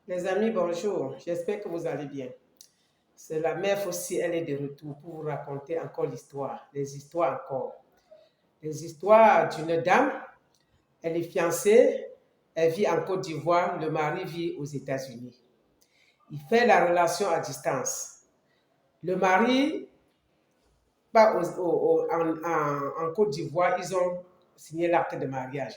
Les amis, bonjour. J'espère que vous allez bien. C'est la mère Fossi, elle est de retour pour vous raconter encore l'histoire, les histoires encore. Les histoires d'une dame, elle est fiancée, elle vit en Côte d'Ivoire, le mari vit aux États-Unis. Il fait la relation à distance. Le mari, pas en Côte d'Ivoire, ils ont signé l'acte de mariage.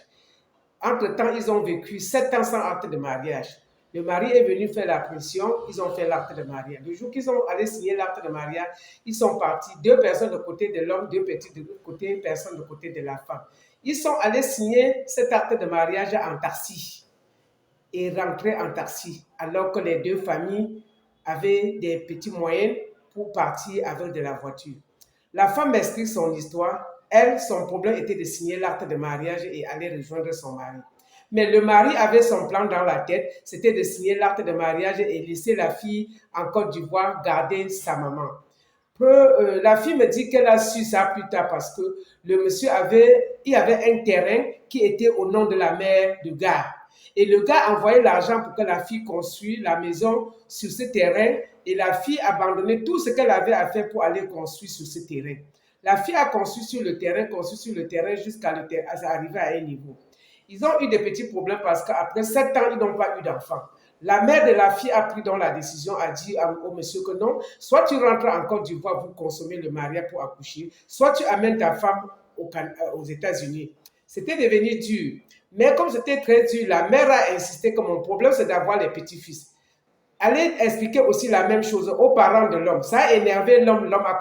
Entre-temps, ils ont vécu 7 ans sans acte de mariage. Le mari est venu faire la pression, ils ont fait l'acte de mariage. Le jour qu'ils ont allé signer l'acte de mariage, ils sont partis, deux personnes de côté de l'homme, deux petites de côté, personne de côté de la femme. Ils sont allés signer cet acte de mariage en taxi et rentrer en taxi, alors que les deux familles avaient des petits moyens pour partir avec de la voiture. La femme m'explique son histoire. Elle, son problème était de signer l'acte de mariage et aller rejoindre son mari. Mais le mari avait son plan dans la tête, c'était de signer l'acte de mariage et laisser la fille en Côte d'Ivoire garder sa maman. La fille me dit qu'elle a su ça plus tard parce que le monsieur il avait un terrain qui était au nom de la mère du gars. Et le gars envoyait l'argent pour que la fille construise la maison sur ce terrain et la fille abandonnait tout ce qu'elle avait à faire pour aller construire sur ce terrain. La fille a construit sur le terrain jusqu'à arriver à un niveau. Ils ont eu des petits problèmes parce qu'après 7 ans, ils n'ont pas eu d'enfant. La mère de la fille a pris donc la décision, a dit au monsieur que non, soit tu rentres en Côte d'Ivoire pour consommer le mariage pour accoucher, soit tu amènes ta femme aux États-Unis. C'était devenu dur. Mais comme c'était très dur, la mère a insisté que mon problème, c'est d'avoir les petits-fils. Allez expliquer aussi la même chose aux parents de l'homme. Ça a énervé l'homme. L'homme a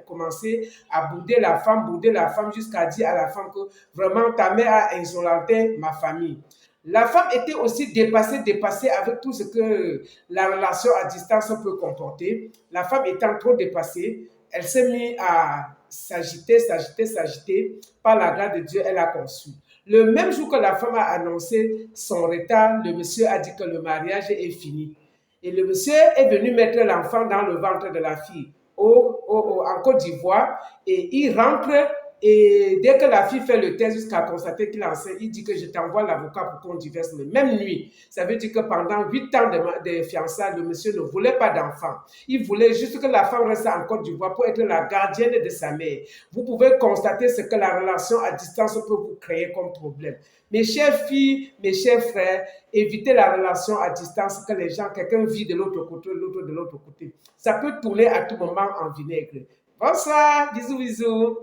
commencé à bouder la femme jusqu'à dire à la femme que vraiment ta mère a insolenté ma famille. La femme était aussi dépassée avec tout ce que la relation à distance peut comporter. La femme étant trop dépassée, elle s'est mise à s'agiter. Par la grâce de Dieu, elle a conçu. Le même jour que la femme a annoncé son retard, le monsieur a dit que le mariage est fini. Et le monsieur est venu mettre l'enfant dans le ventre de la fille en Côte d'Ivoire et il rentre et dès que la fille fait le test jusqu'à constater qu'il est enceinte, il dit que je t'envoie l'avocat pour qu'on divorce la même nuit. Ça veut dire que pendant 8 ans de fiançailles, le monsieur ne voulait pas d'enfant. Il voulait juste que la femme reste en Côte d'Ivoire pour être la gardienne de sa mère. Vous pouvez constater ce que la relation à distance peut vous créer comme problème. Mes chères filles, mes chers frères, évitez la relation à distance que quelqu'un vit de l'autre côté, l'autre de l'autre côté. Ça peut tourner à tout moment en vinaigre. Bonsoir, bisous, bisous.